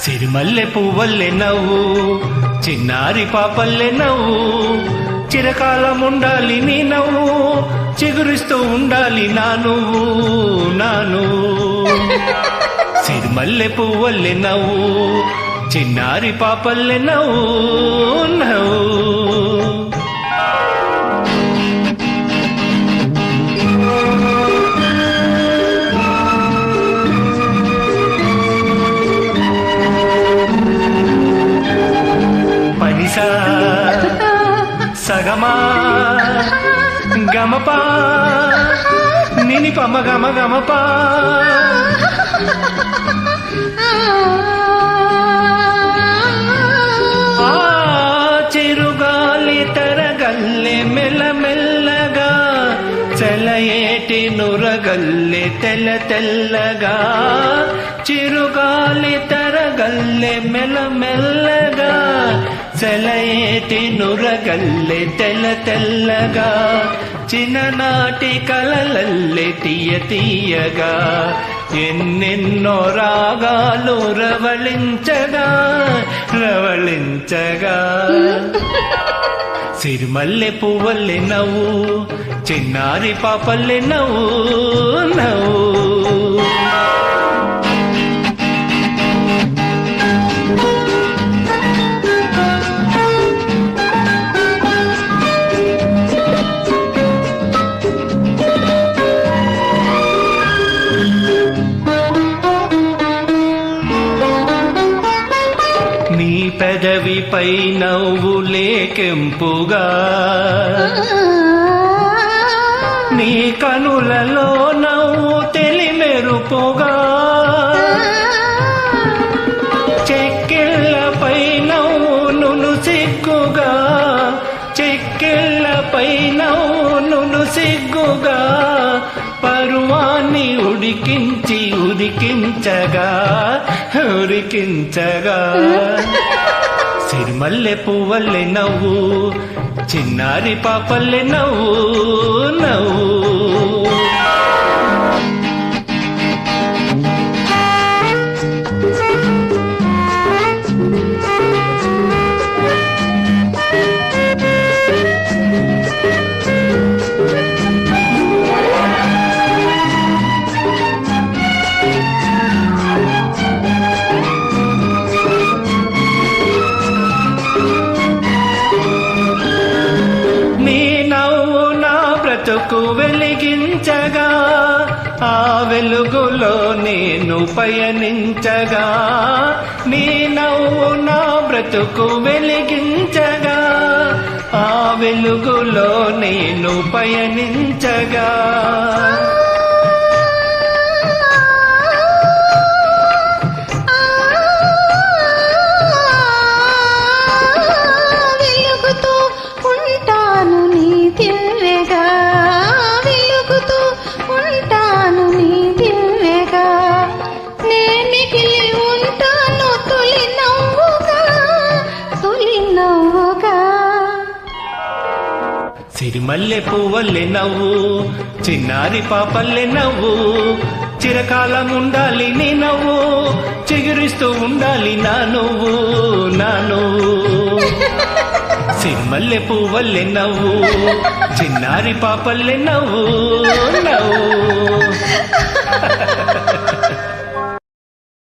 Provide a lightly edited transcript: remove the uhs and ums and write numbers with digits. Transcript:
సిరిమల్లె పువ్వల్లె నవ్వు చిన్నారి పాపల్లె నవ్వు చిరకాలం ఉండాలి నీ నవ్వు చిగురిస్తూ ఉండాలి నా నువ్వు నా నువ్వు సిరిమల్లె పువ్వల్లె నవ్వు చిన్నారి పాపల్లె నవ్వు నవ్వు పనిసా సగమా గమపా నిని పమ గమ గమపా చిరుగాలి తరగల్లె మెల్లమెల్లగా చలయేటి నురగల్లె తెల్ల తెల్లగా చిరుగాలి తరగల్లె మెల్లమెల్లగా చలయేటి నురగల్లె తెల్ల తెల్లగా చిన్ననాటి కలలల్లె తీయ తీయగా ఎన్నెన్నో రాగాలు రవళించగా రవళించగా సిరిమల్లె పువ్వల్లె నవ్వు చిన్నారి పాపల్లె నవ్వు నవ్వు నీ పెదవిపై నవ్వులే కెంపుగా నీ కనులలో నవ్వు తెలిమెరుపుగా చెక్కిళ్ళపై నవ్వును సిగ్గుగా చెక్కిళ్ళపై నవ్వును సిగ్గుగా పరువాన్ని ఉడికించి ఉడికించగా ఉడికించగా సిరిమల్లె పువ్వల్లె నవ్వు చిన్నారి పాపల్లె నవ్వు నవ్వు బ్రతుకు వెలిగించగా ఆ వెలుగులో నేను పయనించగా నీ నవ్వు నా బ్రతుకు వెలిగించగా ఆ వెలుగులో నేను పయనించగా సిరిమల్లె పువ్వల్లె నవ్వు చిన్నారి పాపల్లె నవ్వు చిరకాలం ఉండాలి నీ నవ్వు చిగురిస్తూ ఉండాలి నా నువ్వు నా నువ్వు సిరిమల్లె పువ్వల్లె నవ్వు చిన్నారి పాపల్లె నవ్వు నవ్వు